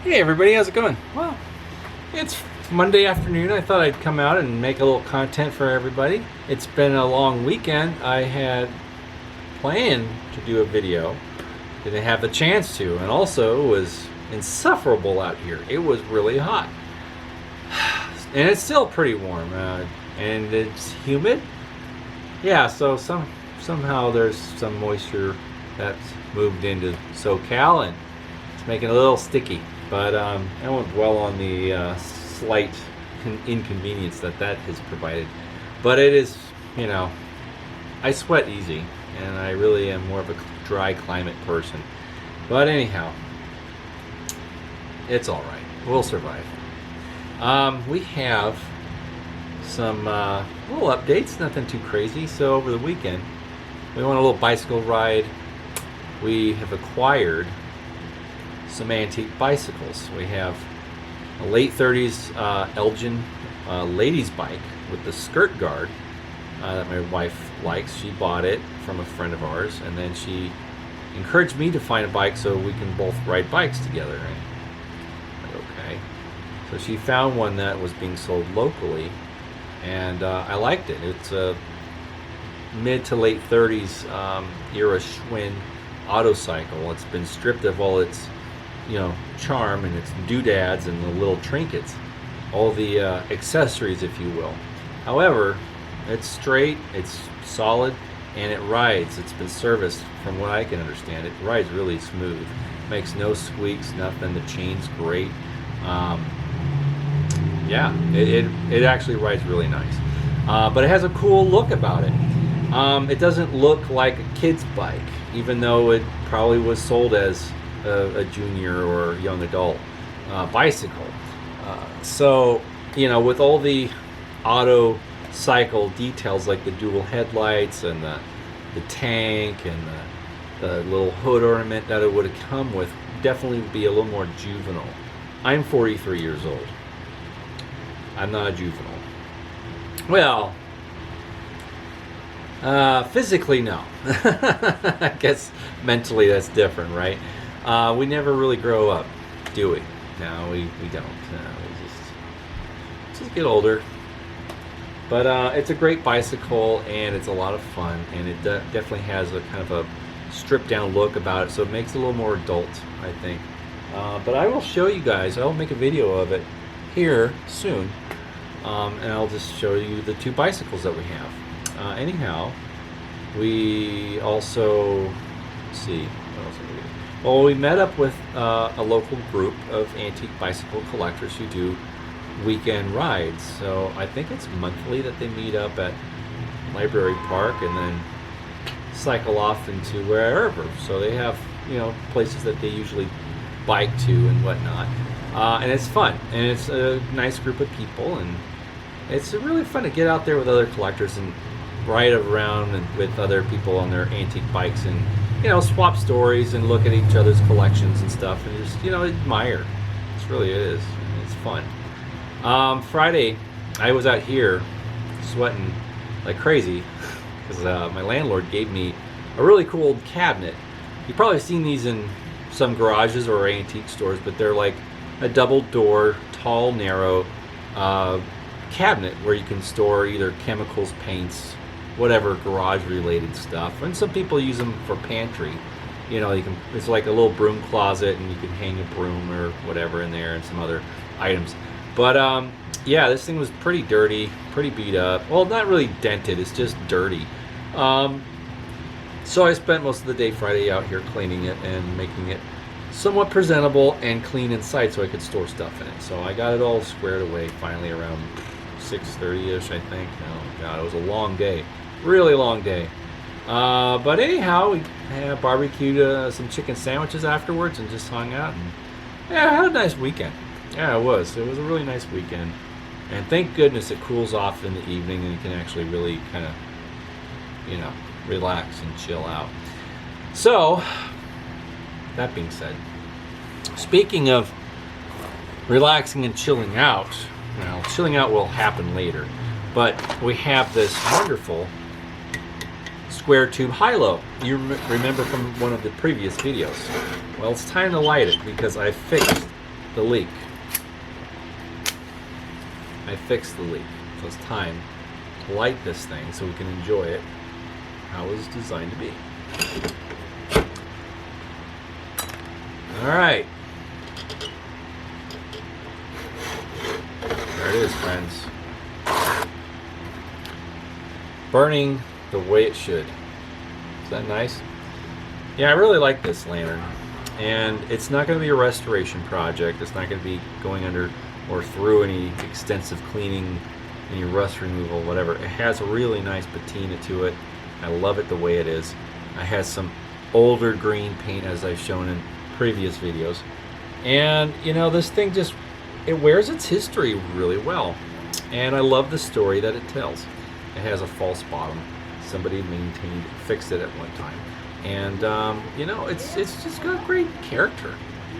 Hey everybody, how's it going? Well, it's Monday afternoon. I thought I'd come out and make a little content for everybody. It's been a long weekend. I had planned to do a video, didn't have the chance to, and also it was insufferable out here. It was really hot. And it's still pretty warm, and it's humid. Yeah, so somehow there's some moisture that's moved into SoCal and it's making it a little sticky. But I won't dwell on the slight inconvenience that has provided. But it is, I sweat easy, and I really am more of a dry climate person. But anyhow, it's all right. We'll survive. We have some little updates, nothing too crazy. So over the weekend, we went on a little bicycle ride. We have acquired some antique bicycles. We have a late 30s Elgin ladies bike with the skirt guard that my wife likes. She bought it from a friend of ours, and then she encouraged me to find a bike so we can both ride bikes together. And I'm like, okay. So she found one that was being sold locally, and I liked it. It's a mid to late 30s era Schwinn autocycle. It's been stripped of all its charm and its doodads and the little trinkets, all the accessories, if you will. However, it's straight, it's solid, and it rides. It's been serviced, from what I can understand. It rides really smooth, makes no squeaks, nothing. The chain's great. Yeah, it actually rides really nice. But it has a cool look about it. It doesn't look like a kid's bike, even though it probably was sold as a junior or young adult bicycle. So, with all the auto cycle details like the dual headlights and the tank and the little hood ornament that it would have come with, definitely would be a little more juvenile. I'm 43 years old. I'm not a juvenile. Well, physically, no. I guess mentally that's different, right? We never really grow up, do we? No, we don't. We just get older. But it's a great bicycle, and it's a lot of fun, and it definitely has a kind of a stripped down look about it, so it makes it a little more adult, I think. But I will show you guys. I'll make a video of it here soon, and I'll just show you the two bicycles that we have. Anyhow, we also, let's see, what else did we do? Well, we met up with a local group of antique bicycle collectors who do weekend rides. So I think it's monthly that they meet up at Library Park and then cycle off into wherever. So they have, places that they usually bike to and whatnot. And it's fun, and it's a nice group of people, and it's really fun to get out there with other collectors and ride around and with other people on their antique bikes and swap stories and look at each other's collections and stuff and just admire. It is. It's fun. Friday, I was out here sweating like crazy because my landlord gave me a really cool old cabinet. You've probably seen these in some garages or antique stores, but they're like a double door, tall, narrow cabinet where you can store either chemicals, paints, whatever garage related stuff. And some people use them for pantry. It's like a little broom closet, and you can hang a broom or whatever in there and some other items. But yeah, this thing was pretty dirty, pretty beat up. Well, not really dented, it's just dirty. So I spent most of the day Friday out here cleaning it and making it somewhat presentable and clean inside so I could store stuff in it. So I got it all squared away finally around 6:30ish, I think. Oh God, it was a long day, really long day. But anyhow, we barbecued some chicken sandwiches afterwards and just hung out. And yeah, I had a nice weekend. Yeah, it was a really nice weekend. And thank goodness it cools off in the evening and you can actually really kind of, relax and chill out. So, that being said, speaking of relaxing and chilling out, chilling out will happen later, but we have this wonderful square tube Hy-Lo. You remember from one of the previous videos. Well, it's time to light it because I fixed the leak. I fixed the leak. So it's time to light this thing so we can enjoy it how it was designed to be. Alright. There it is, friends. Burning the way it should. Is that nice? Yeah, I really like this lantern. And it's not going to be a restoration project. It's not going to be going under or through any extensive cleaning, any rust removal, whatever. It has a really nice patina to it. I love it the way it is. I had some older green paint, as I've shown in previous videos. And, you know, this thing just, it wears its history really well. And I love the story that it tells. It has a false bottom. Somebody fixed it at one time. And, you know, it's just got great character.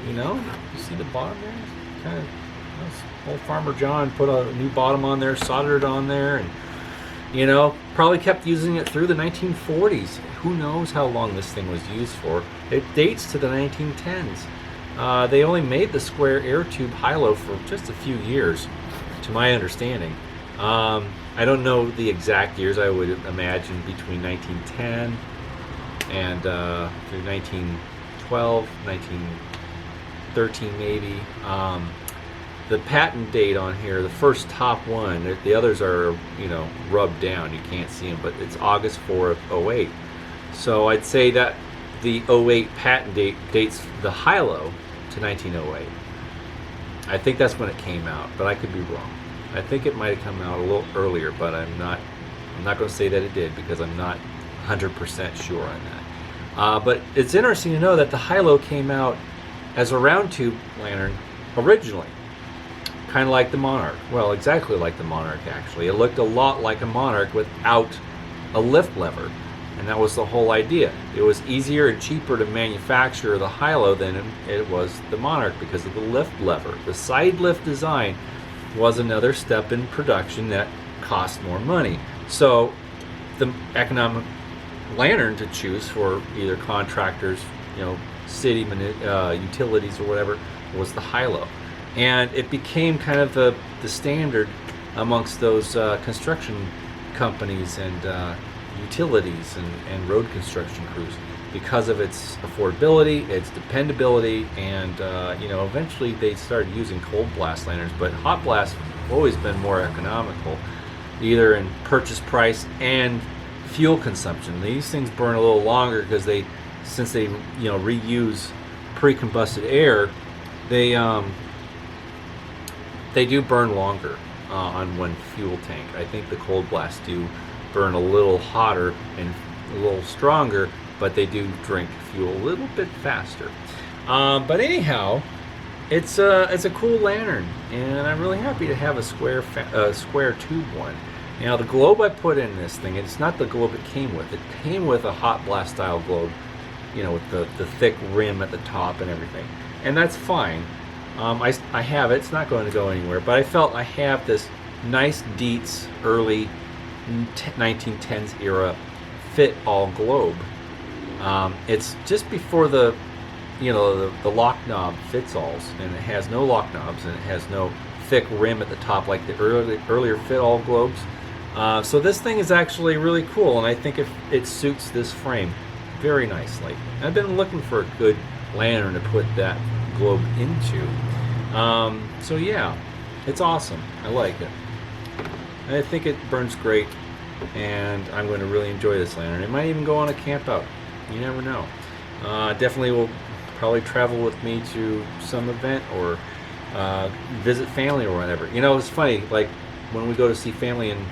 You know, you see the bottom there? Kind of, old Farmer John put a new bottom on there, soldered it on there, and, you know, probably kept using it through the 1940s. Who knows how long this thing was used for? It dates to the 1910s. They only made the square air tube Hy-Lo for just a few years, to my understanding. I don't know the exact years. I would imagine between 1910 and through 1912, 1913 maybe. The patent date on here, the first top one, the others are, you know, rubbed down. You can't see them, but it's August 4 of 08. So I'd say that the 08 patent date dates the Hy-Lo to 1908. I think that's when it came out, but I could be wrong. I think it might have come out a little earlier, but I'm not going to say that it did because I'm not 100% sure on that. But it's interesting to know that the Hy-Lo came out as a round tube lantern originally. Kind of like the Monarch. Well, exactly like the Monarch, actually. It looked a lot like a Monarch without a lift lever. And that was the whole idea. It was easier and cheaper to manufacture the Hy-Lo than it was the Monarch because of the lift lever. The side lift design was another step in production that cost more money. So the economic lantern to choose for either contractors, you know, city utilities or whatever, was the Hy-Lo. And it became kind of the standard amongst those construction companies and utilities and road construction crews because of its affordability, its dependability, and you know, eventually they started using cold blast lanterns, but hot blast have always been more economical, either in purchase price and fuel consumption. These things burn a little longer because since they reuse pre-combusted air, they do burn longer on one fuel tank. I think the cold blasts do burn a little hotter and a little stronger, but they do drink fuel a little bit faster. But anyhow, it's a cool lantern, and I'm really happy to have a square tube one. Now the globe I put in this thing, it's not the globe it came with. It came with a hot blast style globe, you know, with the thick rim at the top and everything, and that's fine. I have it. It's not going to go anywhere. But I felt I have this nice Dietz early 1910s era fit all globe. It's just before the lock knob fits alls, and it has no lock knobs, and it has no thick rim at the top like the earlier fit all globes. So this thing is actually really cool, and I think it suits this frame very nicely. I've been looking for a good lantern to put that globe into. So yeah, it's awesome. I like it. And I think it burns great, and I'm going to really enjoy this lantern. It might even go on a camp out. You never know. Definitely will probably travel with me to some event or visit family or whatever. You know, it's funny, like when we go to see family in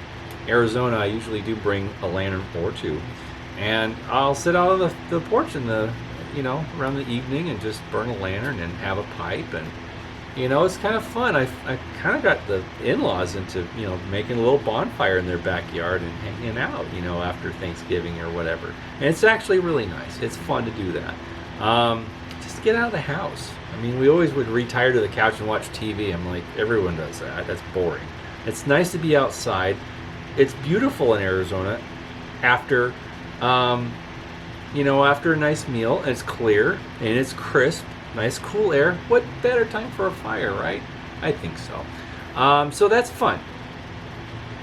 Arizona, I usually do bring a lantern or two, and I'll sit out on the porch in around the evening and just burn a lantern and have a pipe, and it's kind of fun. I kind of got the in-laws into making a little bonfire in their backyard and hanging out after Thanksgiving or whatever, and it's actually really nice. It's fun to do that. Just to get out of the house. I mean, we always would retire to the couch and watch TV. I'm like, everyone does that. That's boring. It's nice to be outside. It's beautiful in Arizona after a nice meal. It's clear and it's crisp, nice cool air. What better time for a fire, right? I think so. So that's fun.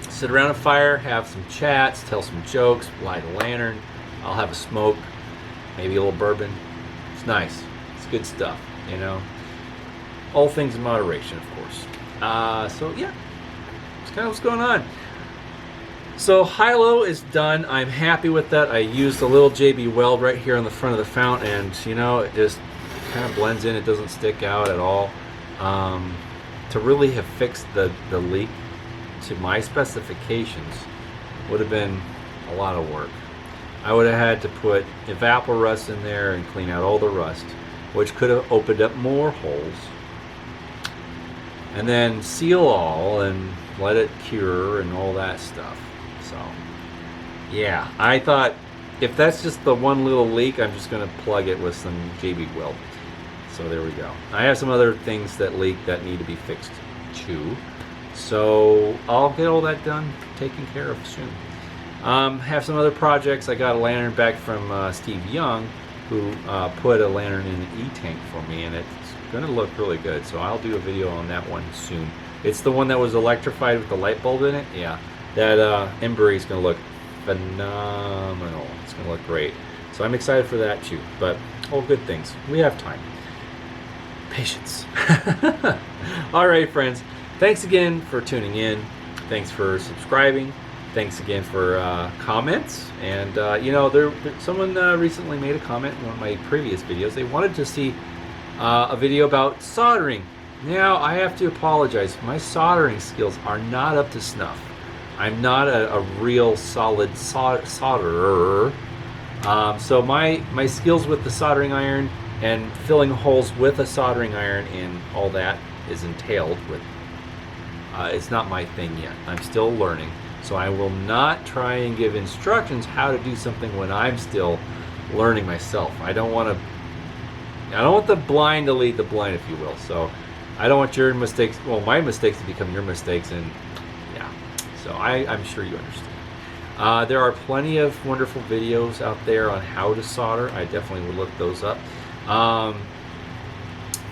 Sit around a fire, have some chats, tell some jokes, light a lantern. I'll have a smoke, maybe a little bourbon. It's nice. It's good stuff, you know. All things in moderation, of course. So yeah, it's kind of what's going on. So Hy-Lo is done. I'm happy with that. I used a little JB Weld right here on the front of the fountain, and you know, it just kind of blends in. It doesn't stick out at all. To really have fixed the leak to my specifications would have been a lot of work. I would have had to put evaporust in there and clean out all the rust, which could have opened up more holes, and then seal all and let it cure and all that stuff. So yeah, I thought if that's just the one little leak, I'm just going to plug it with some JB Weld. So there we go. I have some other things that leak that need to be fixed too. So I'll get all that done, taken care of soon. Have some other projects. I got a lantern back from Steve Young, who put a lantern in an E-tank for me, and it's going to look really good. So I'll do a video on that one soon. It's the one that was electrified with the light bulb in it. Yeah, that Embry is going to look phenomenal. It's going to look great. So I'm excited for that too. But all good things. We have time. Patience. All right, friends. Thanks again for tuning in. Thanks for subscribing. Thanks again for comments. And you know, someone recently made a comment in one of my previous videos. They wanted to see a video about soldering. Now I have to apologize. My soldering skills are not up to snuff. I'm not a real solid solderer. So my skills with the soldering iron and filling holes with a soldering iron and all that is entailed with. It's not my thing yet. I'm still learning. So I will not try and give instructions how to do something when I'm still learning myself. I don't want the blind to lead the blind, if you will. So I don't want your mistakes, well, my mistakes to become your mistakes. And yeah, so I'm sure you understand. There are plenty of wonderful videos out there on how to solder. I definitely would look those up.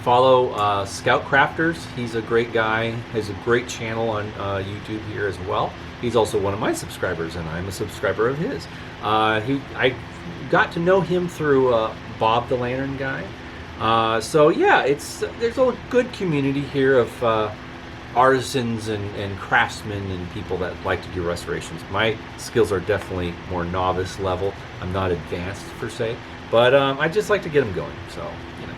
Follow Scout Crafters. He's a great guy. Has a great channel on YouTube here as well. He's also one of my subscribers, and I'm a subscriber of his. I got to know him through Bob the Lantern Guy. So yeah, there's a good community here of artisans and craftsmen and people that like to do restorations. My skills are definitely more novice level. I'm not advanced per se, but I just like to get them going. So you know,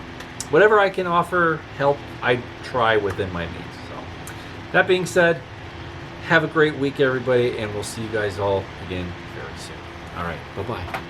whatever I can offer help, I try within my means. So that being said, have a great week, everybody, and we'll see you guys all again very soon. All right, bye-bye.